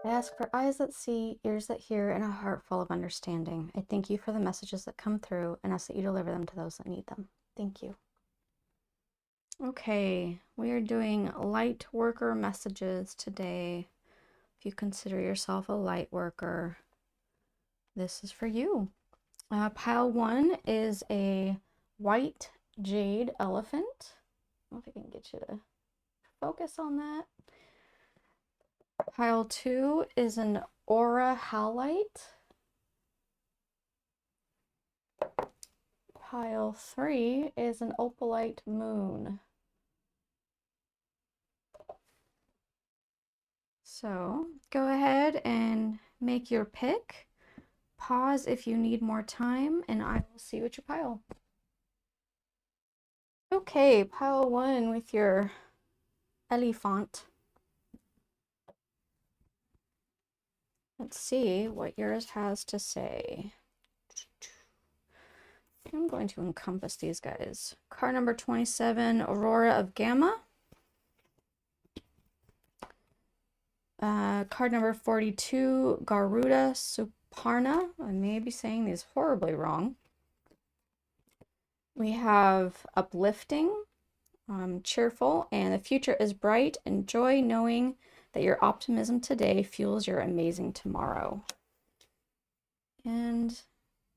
I ask for eyes that see, ears that hear, and a heart full of understanding. I thank you for the messages that come through and ask that you deliver them to those that need them. Thank you. Okay, we are doing light worker messages today. If you consider yourself a light worker, this is for you. Pile 1 is a white jade elephant. I don't know if I can get you to focus on that. Pile 2 is an aura halite. Pile 3 is an opalite moon. So go ahead and make your pick. Pause if you need more time, and I will see you at your pile. Okay, pile 1 with your elephant. Let's see what yours has to say. I'm going to encompass these guys. Card number 27, Aurora of Gamma. Card number 42, Garuda Suparna. I may be saying these horribly wrong. We have uplifting, cheerful, and the future is bright. Enjoy knowing that your optimism today fuels your amazing tomorrow. And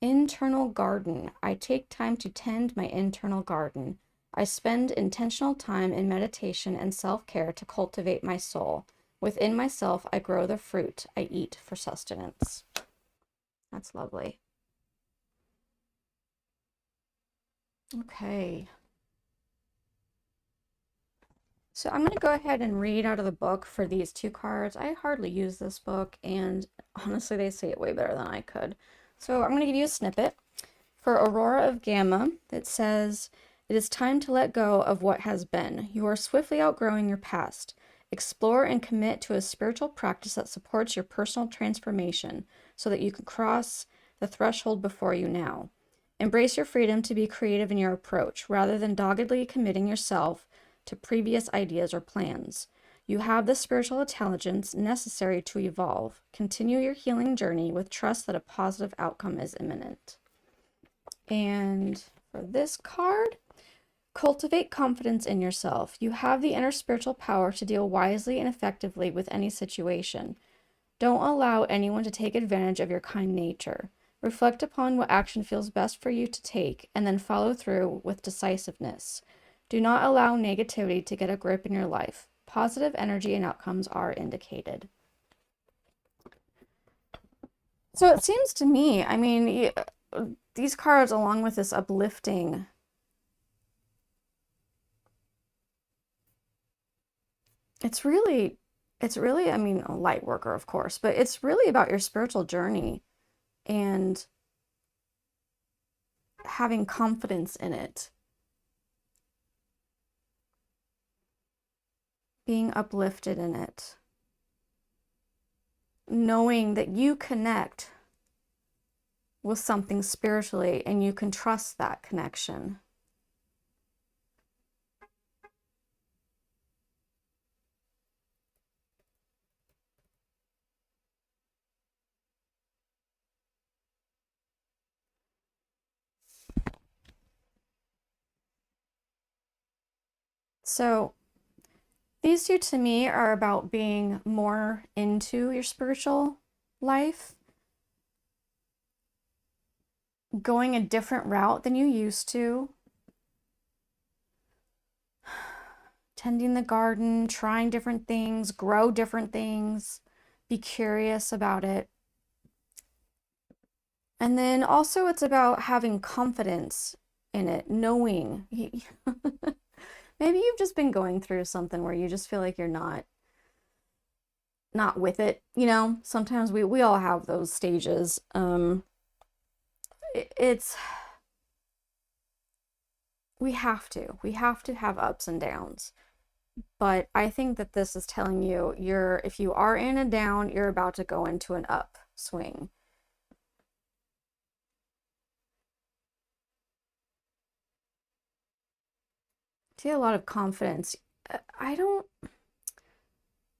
internal garden. I take time to tend my internal garden. I spend intentional time in meditation and self-care to cultivate my soul. Within myself, I grow the fruit I eat for sustenance. That's lovely. Okay. So I'm going to go ahead and read out of the book for these two cards. I hardly use this book, and honestly, they say it way better than I could. So I'm going to give you a snippet. For Aurora of Gamma, it says, "It is time to let go of what has been. You are swiftly outgrowing your past. Explore and commit to a spiritual practice that supports your personal transformation so that you can cross the threshold before you now. Embrace your freedom to be creative in your approach, rather than doggedly committing yourself to previous ideas or plans. You have the spiritual intelligence necessary to evolve. Continue your healing journey with trust that a positive outcome is imminent." And for this card, cultivate confidence in yourself. You have the inner spiritual power to deal wisely and effectively with any situation. Don't allow anyone to take advantage of your kind nature. Reflect upon what action feels best for you to take, and then follow through with decisiveness. Do not allow negativity to get a grip in your life. Positive energy and outcomes are indicated. So it seems to me, I mean, these cards, along with this uplifting, it's really, I mean, a light worker, of course, but it's really about your spiritual journey and having confidence in it, being uplifted in it, knowing that you connect with something spiritually and you can trust that connection. So these two to me are about being more into your spiritual life, going a different route than you used to, tending the garden, trying different things, grow different things, be curious about it. And then also it's about having confidence in it, knowing. Maybe you've just been going through something where you just feel like you're not with it, you know? Sometimes we all have those stages. It's we have to have ups and downs. But I think that this is telling you if you are in a down, you're about to go into an upswing. See a lot of confidence. I don't,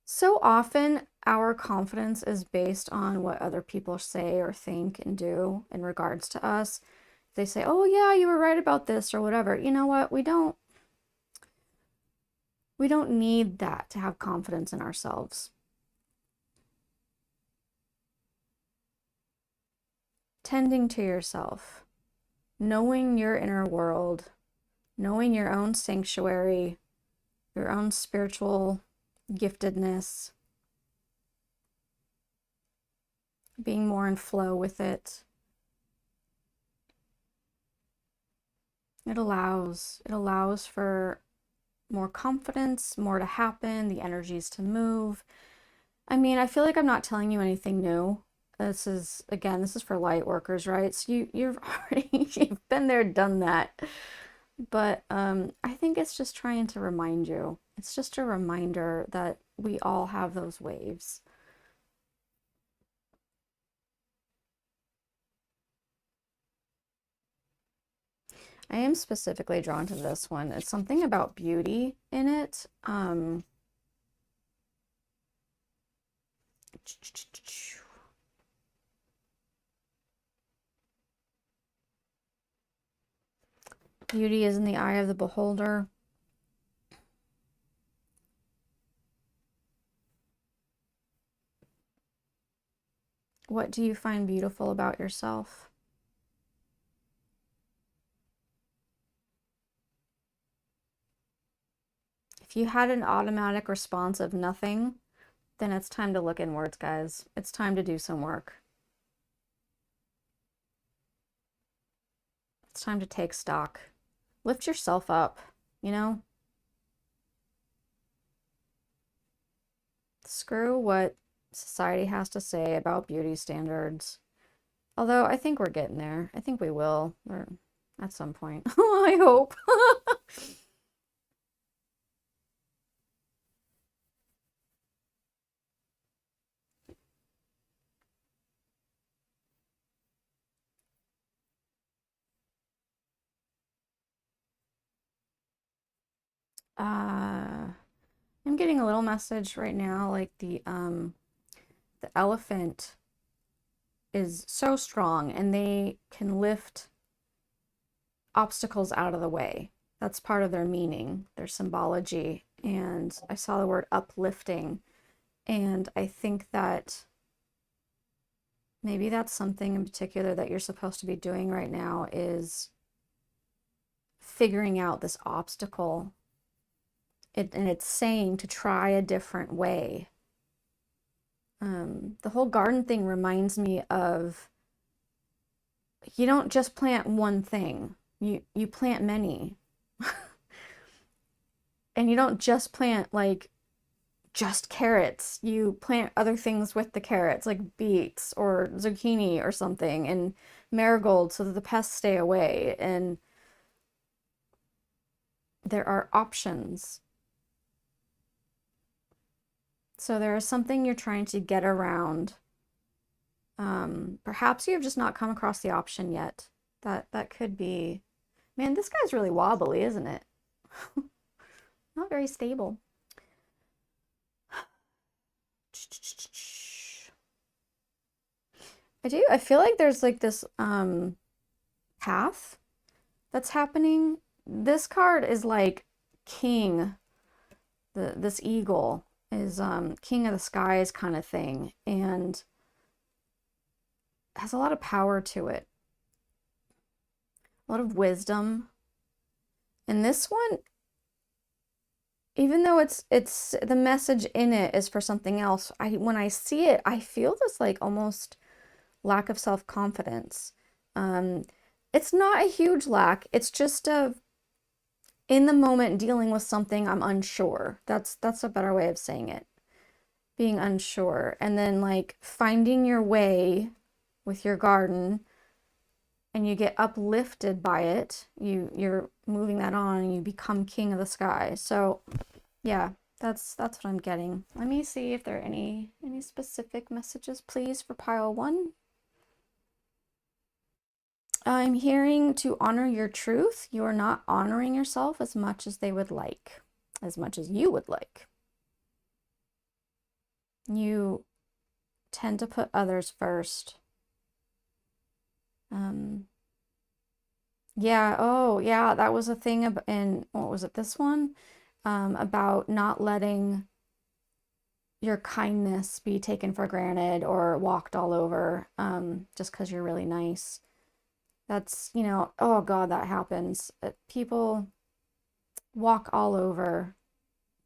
so often our confidence is based on what other people say or think and do in regards to us. If they say, oh yeah, you were right about this or whatever, you know what? We don't need that to have confidence in ourselves. Tending to yourself, knowing your inner world, knowing your own sanctuary, your own spiritual giftedness, being more in flow with it. It allows for more confidence, more to happen, the energies to move. I mean, I feel like I'm not telling you anything new. This is for light workers, right? So you've already you've been there, done that. But I think it's just trying to remind you. It's just a reminder that we all have those waves. I am specifically drawn to this one. It's something about beauty in it. Beauty is in the eye of the beholder. What do you find beautiful about yourself? If you had an automatic response of nothing, then it's time to look inwards, guys. It's time to do some work. It's time to take stock. Lift yourself up, you know? Screw what society has to say about beauty standards. Although I think we're getting there. I think we will. Or at some point. I hope. I'm getting a little message right now, like the elephant is so strong and they can lift obstacles out of the way. That's part of their meaning, their symbology. And I saw the word uplifting, and I think that maybe that's something in particular that you're supposed to be doing right now, is figuring out this obstacle. And it's saying to try a different way. The whole garden thing reminds me of, you don't just plant one thing, you plant many. And you don't just plant like just carrots, you plant other things with the carrots, like beets or zucchini or something, and marigold, so that the pests stay away. And there are options. So there is something you're trying to get around. Perhaps you have just not come across the option yet. That could be. Man, this guy's really wobbly, isn't it? Not very stable. I feel like there's like this path that's happening. This card is like king. This eagle is king of the skies kind of thing, and has a lot of power to it, a lot of wisdom. And this one, even though it's the message in it is for something else, when I see it, I feel this like almost lack of self-confidence. It's not a huge lack, it's just a in the moment dealing with something I'm unsure. That's a better way of saying it. Being unsure, and then like finding your way with your garden, and you get uplifted by it. You're moving that on and you become king of the sky. So yeah, that's what I'm getting. Let me see if there are any specific messages, please, for pile 1. I'm hearing to honor your truth. You are not honoring yourself as much as they would like, as much as you would like. You tend to put others first. Yeah, oh, yeah, that was a thing in, what was it, this one? About not letting your kindness be taken for granted or walked all over, just because you're really nice. That's, oh God, that happens. People walk all over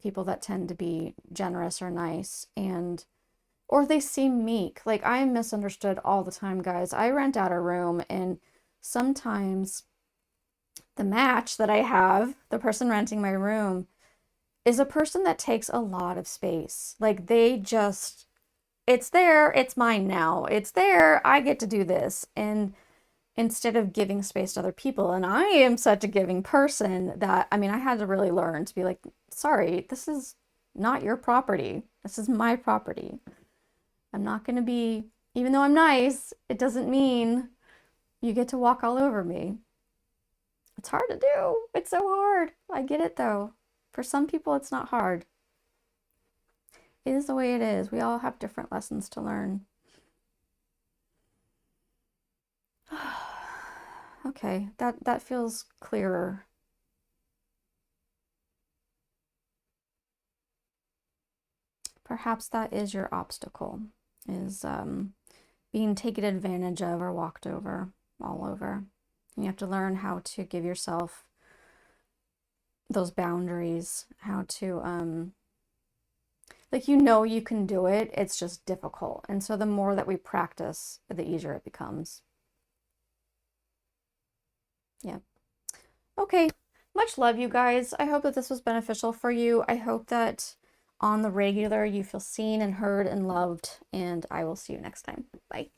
people that tend to be generous or nice, and or they seem meek. Like, I am misunderstood all the time, guys. I rent out a room, and sometimes the match that I have, the person renting my room, is a person that takes a lot of space. Like, they just, it's there, it's mine now. It's there, I get to do this. And instead of giving space to other people, and I am such a giving person that, I mean, I had to really learn to be like, sorry, this is not your property. This is my property. I'm not going to be, even though I'm nice, it doesn't mean you get to walk all over me. It's hard to do. It's so hard. I get it though. For some people, it's not hard. It is the way it is. We all have different lessons to learn. Okay, that feels clearer. Perhaps that is your obstacle, is being taken advantage of or walked over all over. And you have to learn how to give yourself those boundaries, how to like, you can do it, it's just difficult. And so the more that we practice, the easier it becomes. Yeah. Okay. Much love, you guys. I hope that this was beneficial for you. I hope that on the regular you feel seen and heard and loved, and I will see you next time. Bye.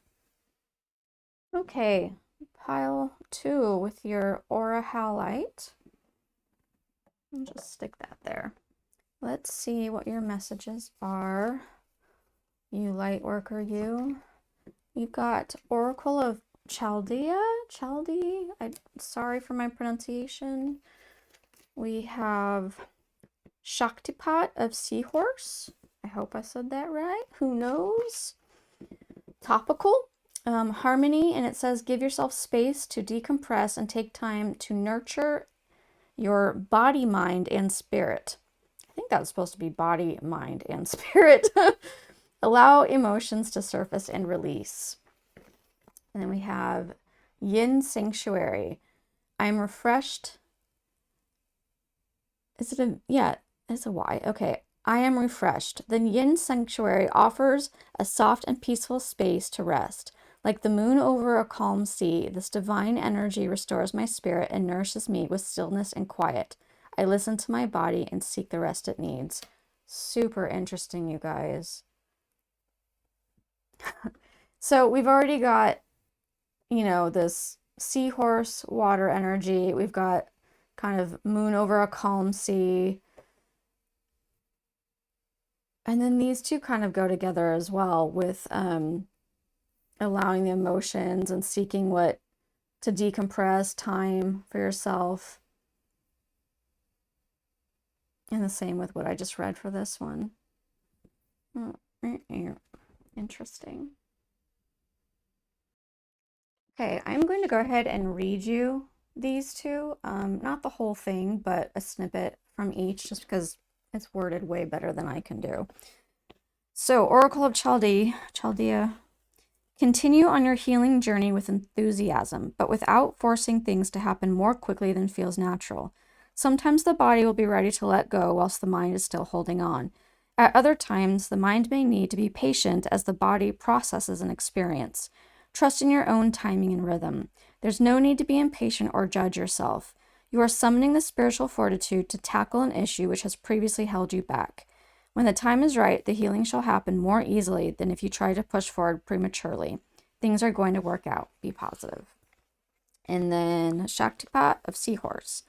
Okay, pile 2 with your aura halite. I'll just stick that there. Let's see what your messages are. You Lightworker, you've got Oracle of Chaldea, I'm sorry for my pronunciation. We have Shaktipat of Seahorse. I hope I said that right. Who knows? Topical. Harmony, and it says give yourself space to decompress and take time to nurture your body, mind, and spirit. I think that's supposed to be body, mind, and spirit. Allow emotions to surface and release. And then we have Yin Sanctuary. I'm refreshed. Is it a, yeah, it's a Y. Okay. I am refreshed. The Yin Sanctuary offers a soft and peaceful space to rest. Like the moon over a calm sea, this divine energy restores my spirit and nourishes me with stillness and quiet. I listen to my body and seek the rest it needs. Super interesting, you guys. So we've already got, this seahorse water energy. We've got kind of moon over a calm sea. And then these two kind of go together as well with allowing the emotions and seeking to decompress, time for yourself. And the same with what I just read for this one. Interesting. Okay, I'm going to go ahead and read you these two. Not the whole thing, but a snippet from each, just because it's worded way better than I can do. So, Oracle of Chaldea, continue on your healing journey with enthusiasm, but without forcing things to happen more quickly than feels natural. Sometimes the body will be ready to let go whilst the mind is still holding on. At other times, the mind may need to be patient as the body processes an experience. Trust in your own timing and rhythm. There's no need to be impatient or judge yourself. You are summoning the spiritual fortitude to tackle an issue which has previously held you back. When the time is right, the healing shall happen more easily than if you try to push forward prematurely. Things are going to work out. Be positive. And then Shaktipat of Seahorse.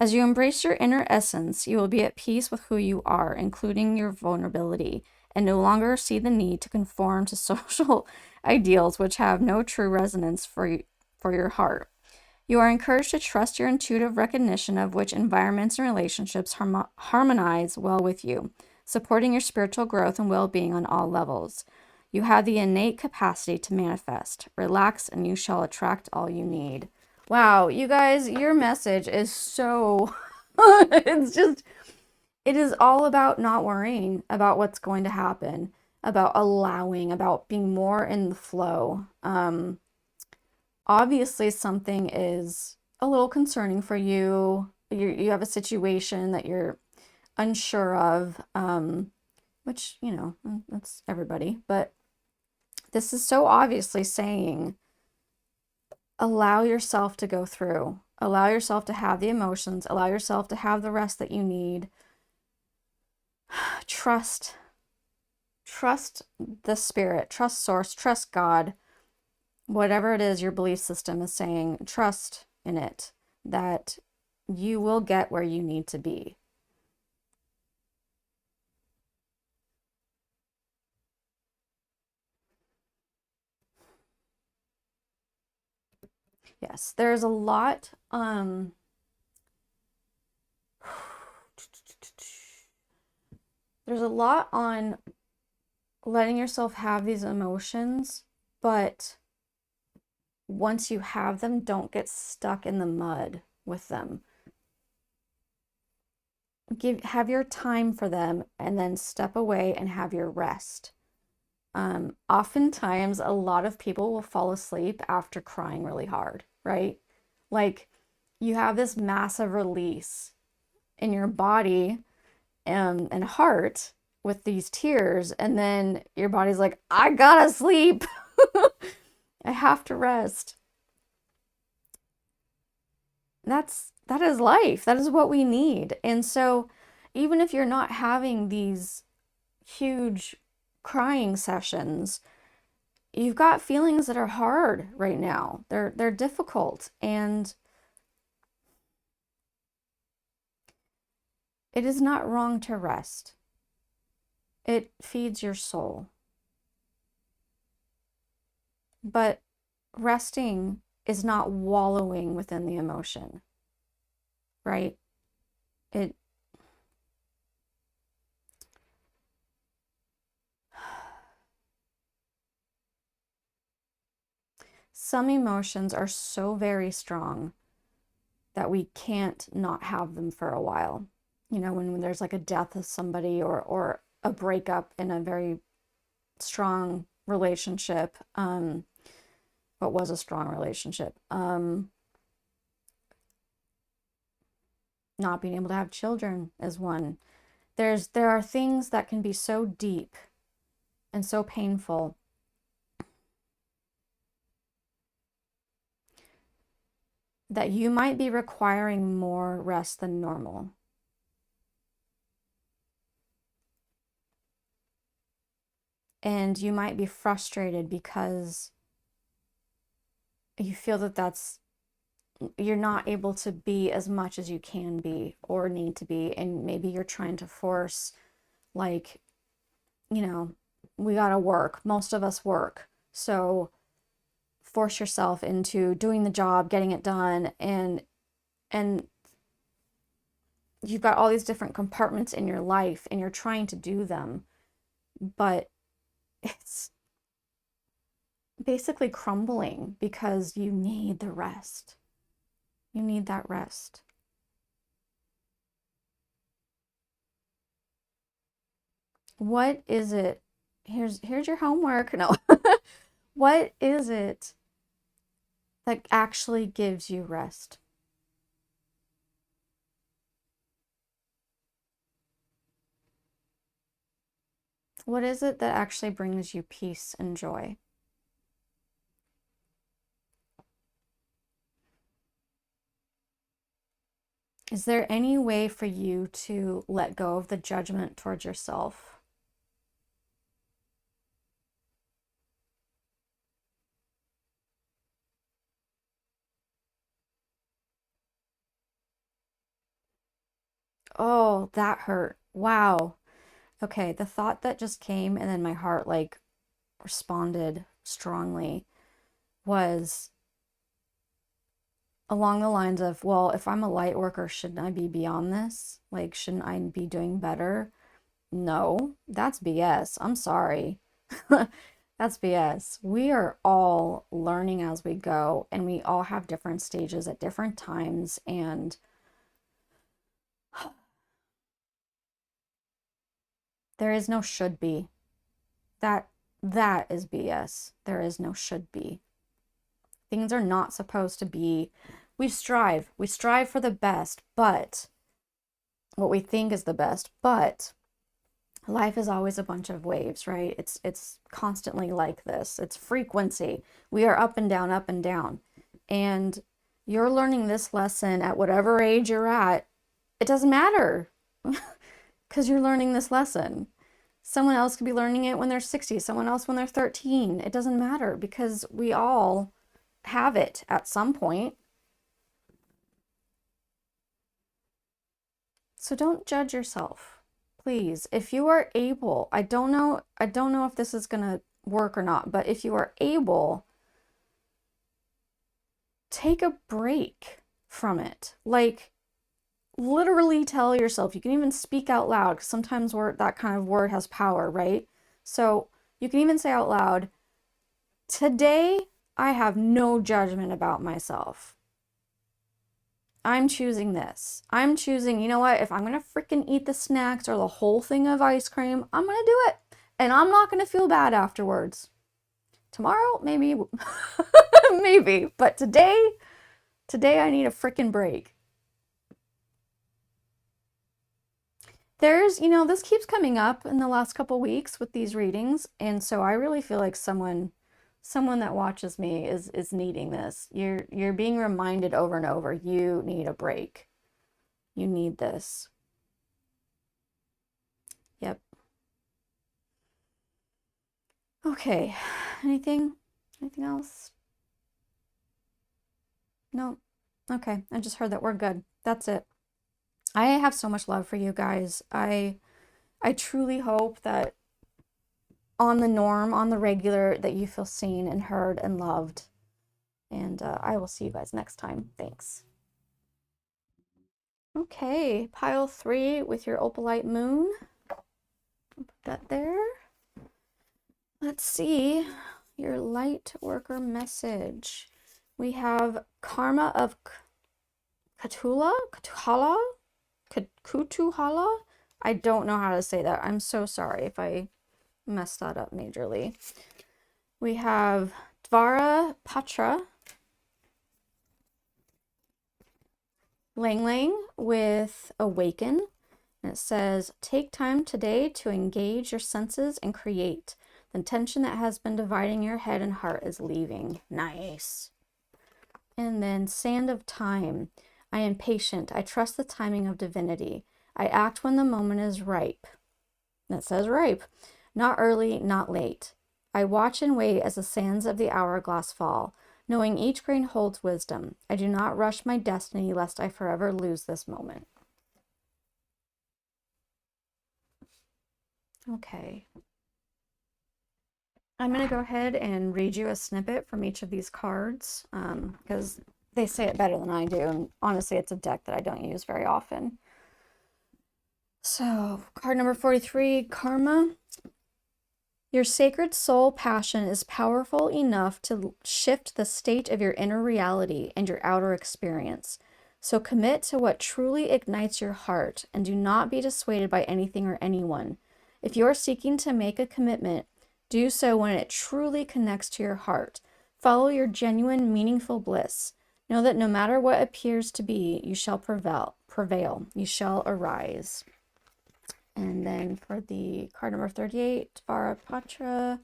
As you embrace your inner essence, you will be at peace with who you are, including your vulnerability, and no longer see the need to conform to social ideals which have no true resonance for your heart. You are encouraged to trust your intuitive recognition of which environments and relationships harmonize well with you. supporting your spiritual growth and well-being on all levels. You have the innate capacity to manifest. Relax and you shall attract all you need. Wow, you guys, your message is so, it's just, it is all about not worrying about what's going to happen, about allowing, about being more in the flow. Obviously, something is a little concerning for you. You have a situation that you're unsure of, which, you know, that's everybody. But this is so obviously saying, allow yourself to go through, allow yourself to have the emotions, allow yourself to have the rest that you need. Trust the spirit, trust source, trust God, whatever it is your belief system is saying, trust in it, that you will get where you need to be. Yes, there's a lot, there's a lot on letting yourself have these emotions, but once you have them, don't get stuck in the mud with them. Have your time for them and then step away and have your rest. Oftentimes, a lot of people will fall asleep after crying really hard, right? Like you have this massive release in your body and heart with these tears, and then your body's like, I gotta sleep. I have to rest. That is life. That is what we need. And so even if you're not having these huge crying sessions, you've got feelings that are hard right now. They're difficult, and it is not wrong to rest. It feeds your soul. But resting is not wallowing within the emotion, right? It some emotions are so very strong that we can't not have them for a while. You know, when there's like a death of somebody or a breakup in a very strong relationship, what was a strong relationship, not being able to have children is one. There are things that can be so deep and so painful that you might be requiring more rest than normal. And you might be frustrated because you feel that you're not able to be as much as you can be or need to be. And maybe you're trying to force, like, you know, we gotta work. Most of us work. So force yourself into doing the job, getting it done, and you've got all these different compartments in your life and you're trying to do them, but it's basically crumbling because you need the rest. You need that rest. What is it? Here's your homework. No. What is it that actually gives you rest? What is it that actually brings you peace and joy? Is there any way for you to let go of the judgment towards yourself? Oh, that hurt. Wow. Okay, the thought that just came and then my heart like responded strongly was along the lines of, well, if I'm a light worker, shouldn't I be beyond this? Like, shouldn't I be doing better? No, that's BS. I'm sorry. That's BS. We are all learning as we go, and we all have different stages at different times, and there is no should be. That that is BS. There is no should be. Things are not supposed to be. We strive for the best, but what we think is the best, but life is always a bunch of waves, right? It's constantly like this. It's frequency. We are up and down, up and down. And you're learning this lesson at whatever age you're at. It doesn't matter because you're learning this lesson. Someone else could be learning it when they're 60, someone else when they're 13. It doesn't matter because we all have it at some point. So don't judge yourself. Please, if you are able, I don't know if this is going to work or not, but if you are able, take a break from it. Like literally tell yourself, you can even speak out loud because sometimes that kind of word has power, right? So you can even say out loud, today I have no judgment about myself. I'm choosing this. I'm choosing, you know what? If I'm going to freaking eat the snacks or the whole thing of ice cream, I'm going to do it. And I'm not going to feel bad afterwards. Tomorrow, maybe, maybe. But today I need a freaking break. This keeps coming up in the last couple weeks with these readings. And so I really feel like someone that watches me is needing this. You're being reminded over and over, you need a break. You need this. Yep. Okay. Anything else? No. Okay. I just heard that we're good. That's it. I have so much love for you guys. I truly hope that on the regular, that you feel seen and heard and loved. And I will see you guys next time. Thanks. Okay, pile 3 with your opalite moon. Put that there. Let's see your light worker message. We have Karma of Kutuhala. I don't know how to say that. I'm so sorry if I messed that up majorly. We have Dvara Patra. Lang Lang with Awaken. And it says, take time today to engage your senses and create. The tension that has been dividing your head and heart is leaving. Nice. And then Sand of Time. I am patient. I trust the timing of divinity. I act when the moment is ripe. And it says ripe. Not early, not late. I watch and wait as the sands of the hourglass fall, knowing each grain holds wisdom. I do not rush my destiny lest I forever lose this moment. Okay. I'm going to go ahead and read you a snippet from each of these cards because they say it better than I do. And honestly, it's a deck that I don't use very often. So, card number 43, Karma. Your sacred soul passion is powerful enough to shift the state of your inner reality and your outer experience. So commit to what truly ignites your heart and do not be dissuaded by anything or anyone. If you are seeking to make a commitment, do so when it truly connects to your heart. Follow your genuine, meaningful bliss. Know that no matter what appears to be, you shall prevail. You shall arise. And then for the card number 38, Varapatra.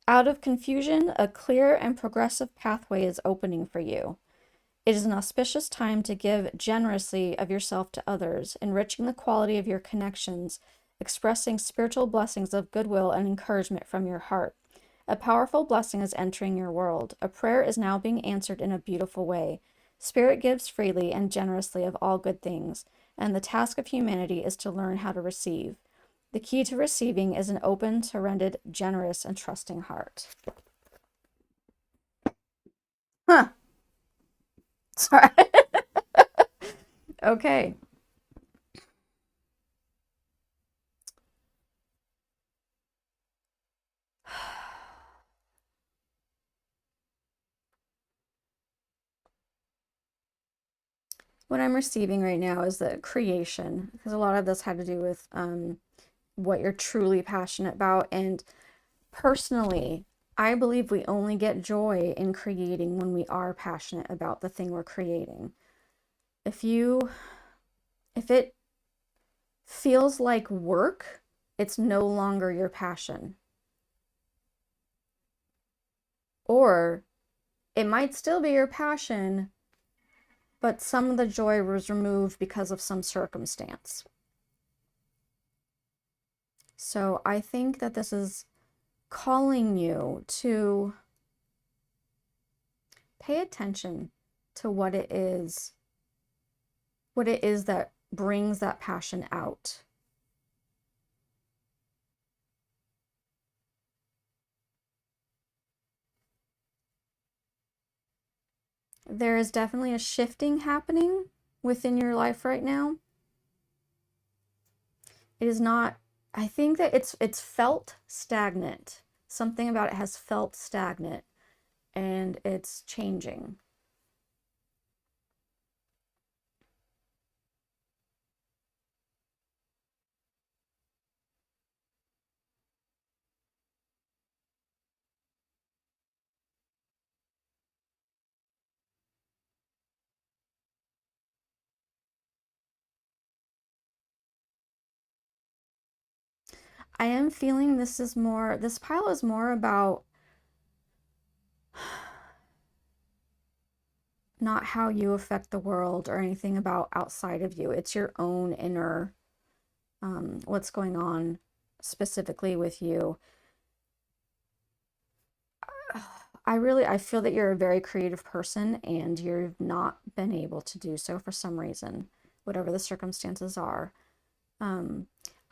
Out of confusion, a clear and progressive pathway is opening for you. It is an auspicious time to give generously of yourself to others, enriching the quality of your connections, expressing spiritual blessings of goodwill and encouragement from your heart. A powerful blessing is entering your world. A prayer is now being answered in a beautiful way. Spirit gives freely and generously of all good things, and the task of humanity is to learn how to receive. The key to receiving is an open, surrendered, generous, and trusting heart. Huh. Sorry. Okay. what I'm receiving right now is the creation, because a lot of this had to do with what you're truly passionate about. And personally, I believe we only get joy in creating when we are passionate about the thing we're creating. If it feels like work, it's no longer your passion. Or it might still be your passion, but some of the joy was removed because of some circumstance. So I think that this is calling you to pay attention to what it is that brings that passion out. There is definitely a shifting happening within your life right now. It is not, I think that it's felt stagnant. Something about it has felt stagnant and it's changing. I am feeling this pile is more about not how you affect the world or anything about outside of you. It's your own inner, what's going on specifically with you. I feel that you're a very creative person and you've not been able to do so for some reason, whatever the circumstances are.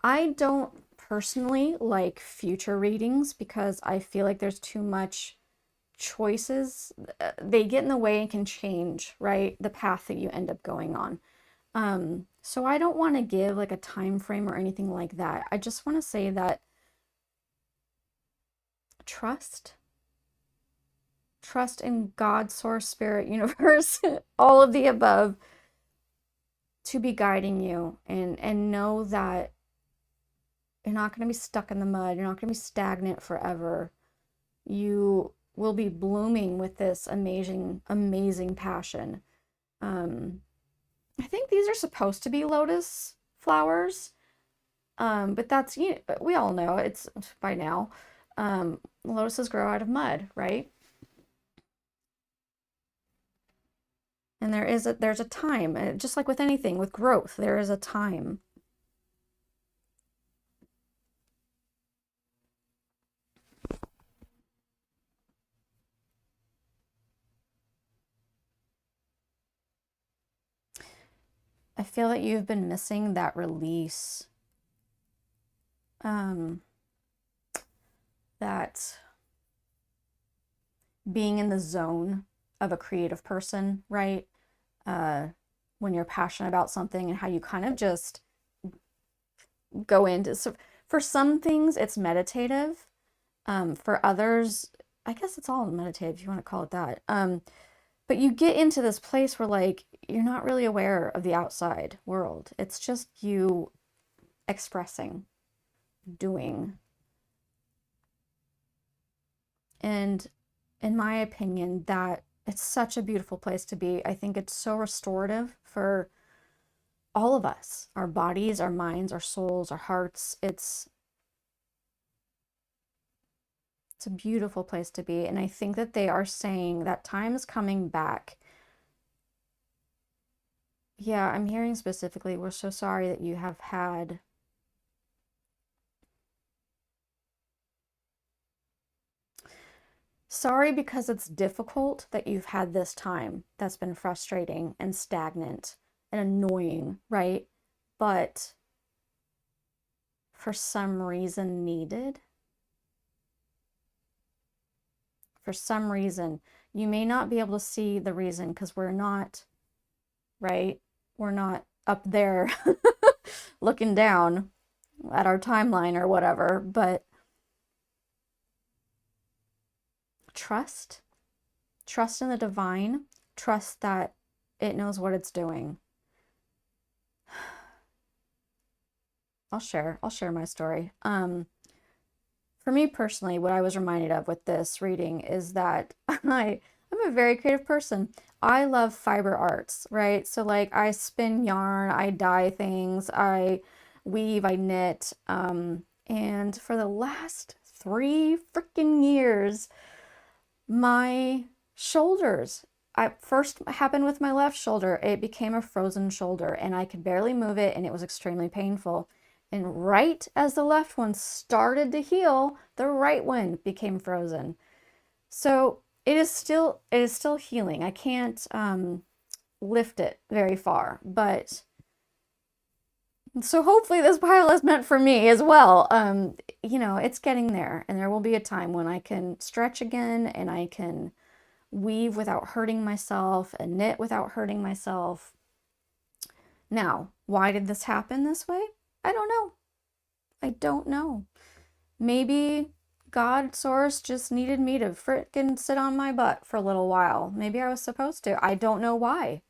I don't personally like future readings because I feel like there's too much choices. They get in the way and can change, right? The path that you end up going on. So I don't want to give like a time frame or anything like that. I just want to say that trust in God, source, spirit, universe, all of the above to be guiding you and know that you're not going to be stuck in the mud. You're not going to be stagnant forever. You will be blooming with this amazing, amazing passion. I think these are supposed to be lotus flowers, but that's, we all know it's by now. Lotuses grow out of mud, right? And there's a time, just like with anything, with growth, there is a time. I feel that you've been missing that release. That being in the zone of a creative person, right? When you're passionate about something and how you kind of just go into, so for some things it's meditative. For others, I guess it's all meditative if you want to call it that. But you get into this place where like you're not really aware of the outside world. It's just you expressing, doing. And in my opinion, that it's such a beautiful place to be. I think it's so restorative for all of us, our bodies, our minds, our souls, our hearts. It's a beautiful place to be. And I think that they are saying that time is coming back. Yeah, I'm hearing specifically, we're so sorry that you have had sorry because it's difficult that you've had this time that's been frustrating and stagnant and annoying, right? But for some reason needed. For some reason. You may not be able to see the reason because we're not, right? We're not up there looking down at our timeline or whatever, but trust in the divine, trust that it knows what it's doing. I'll share my story. For me personally, what I was reminded of with this reading is that I'm a very creative person. I love fiber arts, right? So like I spin yarn, I dye things, I weave, I knit. And for the last 3 freaking years, my shoulders, I first happened with my left shoulder. It became a frozen shoulder and I could barely move it and it was extremely painful. And right as the left one started to heal, the right one became frozen. So it is still healing. I can't lift it very far, but so hopefully this pile is meant for me as well. You know, it's getting there, and there will be a time when I can stretch again and I can weave without hurting myself and knit without hurting myself. Now, why did this happen this way? I don't know. I don't know. Maybe God source just needed me to frickin' sit on my butt for a little while. Maybe I was supposed to. I don't know why,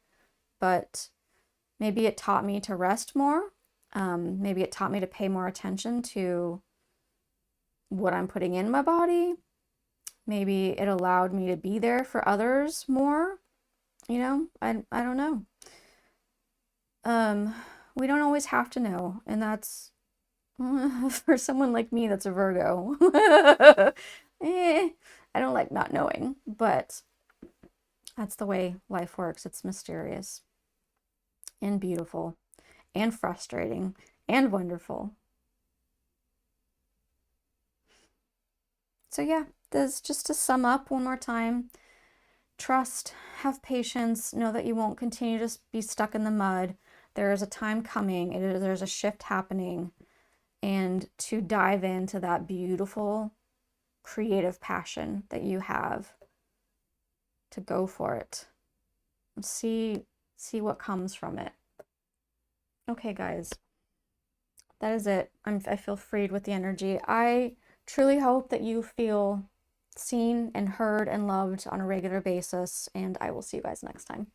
but maybe it taught me to rest more. Maybe it taught me to pay more attention to what I'm putting in my body. Maybe it allowed me to be there for others more. You know, I don't know. We don't always have to know, and that's for someone like me that's a Virgo. I don't like not knowing, but that's the way life works. It's mysterious and beautiful and frustrating and wonderful. So yeah, this just to sum up one more time. Trust, have patience, know that you won't continue to be stuck in the mud. There is a time coming, there's a shift happening, and to dive into that beautiful creative passion that you have, to go for it. See what comes from it. Okay, guys, that is it. I feel freed with the energy. I truly hope that you feel seen and heard and loved on a regular basis, and I will see you guys next time.